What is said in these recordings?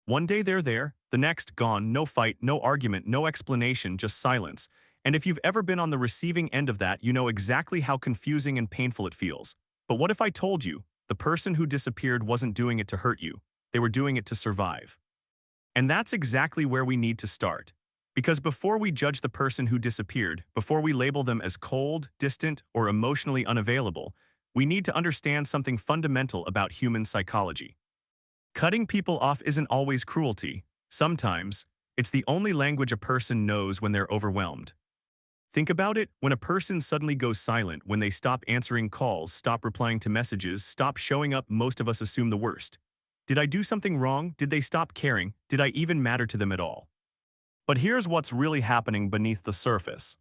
One day they're there, the next gone, no fight, no argument, no explanation, just silence. And if you've ever been on the receiving end of that, you know exactly how confusing and painful it feels. But what if I told you, the person who disappeared wasn't doing it to hurt you, they were doing it to survive? And that's exactly where we need to start. Because before we judge the person who disappeared, before we label them as cold, distant, or emotionally unavailable, we need to understand something fundamental about human psychology. Cutting people off isn't always cruelty. Sometimes, it's the only language a person knows when they're overwhelmed. Think about it: when a person suddenly goes silent, when they stop answering calls, stop replying to messages, stop showing up, most of us assume the worst. Did I do something wrong? Did they stop caring? Did I even matter to them at all? But here's what's really happening beneath the surface.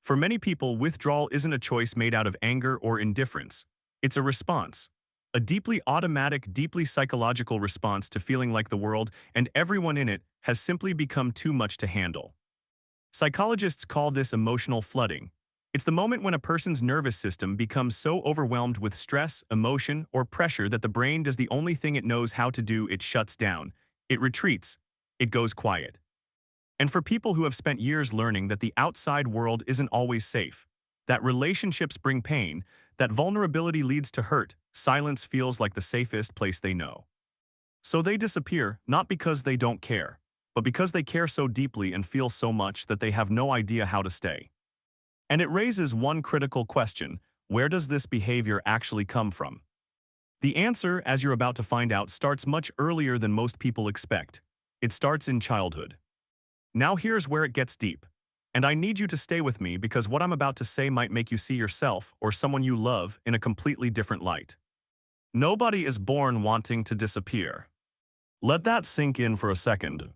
For many people, withdrawal isn't a choice made out of anger or indifference. It's a response. A deeply automatic, deeply psychological response to feeling like the world and everyone in it has simply become too much to handle. Psychologists call this emotional flooding. It's the moment when a person's nervous system becomes so overwhelmed with stress, emotion, or pressure that the brain does the only thing it knows how to do: it shuts down, it retreats, it goes quiet. And for people who have spent years learning that the outside world isn't always safe, that relationships bring pain, that vulnerability leads to hurt, silence feels like the safest place they know. So they disappear, not because they don't care, but because they care so deeply and feel so much that they have no idea how to stay. And it raises one critical question: where does this behavior actually come from? The answer, as you're about to find out, starts much earlier than most people expect. It starts in childhood. Now here's where it gets deep. And I need you to stay with me, because what I'm about to say might make you see yourself or someone you love in a completely different light. Nobody is born wanting to disappear. Let that sink in for a second.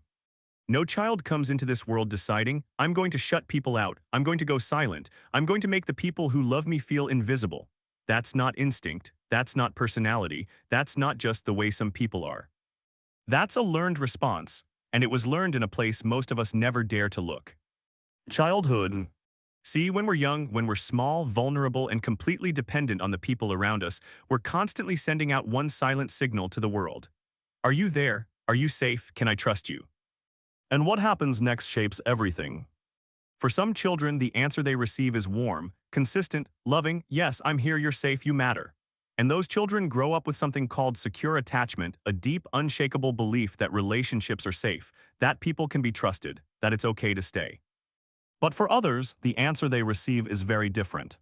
No child comes into this world deciding, I'm going to shut people out, I'm going to go silent, I'm going to make the people who love me feel invisible. That's not instinct, that's not personality, that's not just the way some people are. That's a learned response, and it was learned in a place most of us never dare to look: childhood. See, when we're young, when we're small, vulnerable, and completely dependent on the people around us, we're constantly sending out one silent signal to the world. Are you there? Are you safe? Can I trust you? And what happens next shapes everything. For some children, the answer they receive is warm, consistent, loving: yes, I'm here, you're safe, you matter. And those children grow up with something called secure attachment, a deep, unshakable belief that relationships are safe, that people can be trusted, that it's okay to stay. But for others, the answer they receive is very different.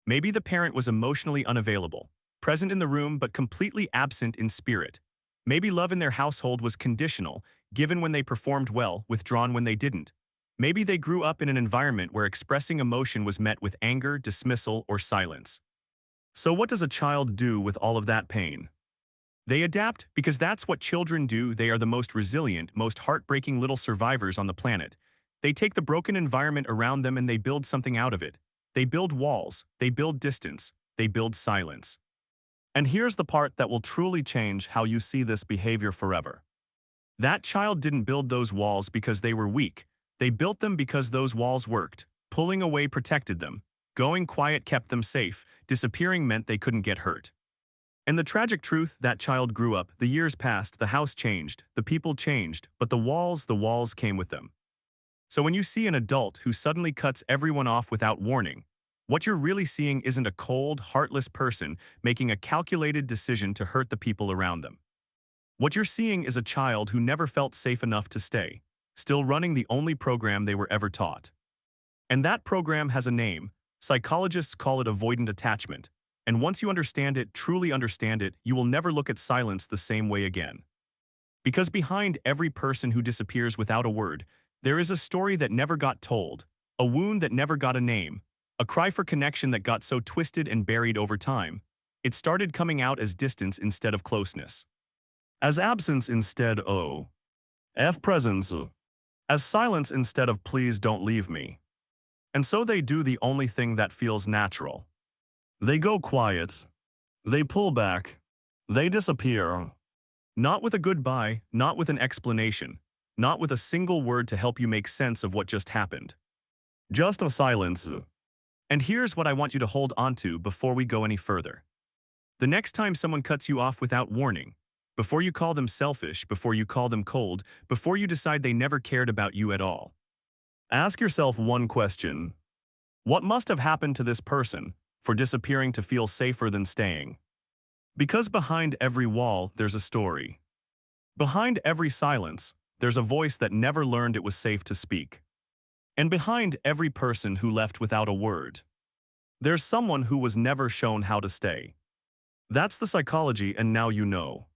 Maybe the parent was emotionally unavailable, present in the room but completely absent in spirit. Maybe love in their household was conditional, given when they performed well, withdrawn when they didn't. Maybe they grew up in an environment where expressing emotion was met with anger, dismissal, or silence. So what does a child do with all of that pain? They adapt, because that's what children do. They are the most resilient, most heartbreaking little survivors on the planet. They take the broken environment around them and they build something out of it. They build walls, they build distance, they build silence. And here's the part that will truly change how you see this behavior forever. That child didn't build those walls because they were weak. They built them because those walls worked. Pulling away protected them. Going quiet kept them safe. Disappearing meant they couldn't get hurt. And the tragic truth: that child grew up, the years passed, the house changed, the people changed, but the walls came with them. So when you see an adult who suddenly cuts everyone off without warning, what you're really seeing isn't a cold, heartless person making a calculated decision to hurt the people around them. What you're seeing is a child who never felt safe enough to stay, still running the only program they were ever taught. And that program has a name. Psychologists call it avoidant attachment. And once you understand it, truly understand it, you will never look at silence the same way again. Because behind every person who disappears without a word, there is a story that never got told, a wound that never got a name, a cry for connection that got so twisted and buried over time. It started coming out as distance instead of closeness, as absence instead of presence, as silence instead of please don't leave me. And so they do the only thing that feels natural. They go quiet. They pull back. They disappear. Not with a goodbye, not with an explanation, not with a single word to help you make sense of what just happened. Just a silence. And here's what I want you to hold on to before we go any further. The next time someone cuts you off without warning, Before you call them selfish, before you call them cold, before you decide they never cared about you at all. Ask yourself one question. What must have happened to this person for disappearing to feel safer than staying? Because behind every wall, there's a story. Behind every silence, there's a voice that never learned it was safe to speak. And behind every person who left without a word, there's someone who was never shown how to stay. That's the psychology, and now you know.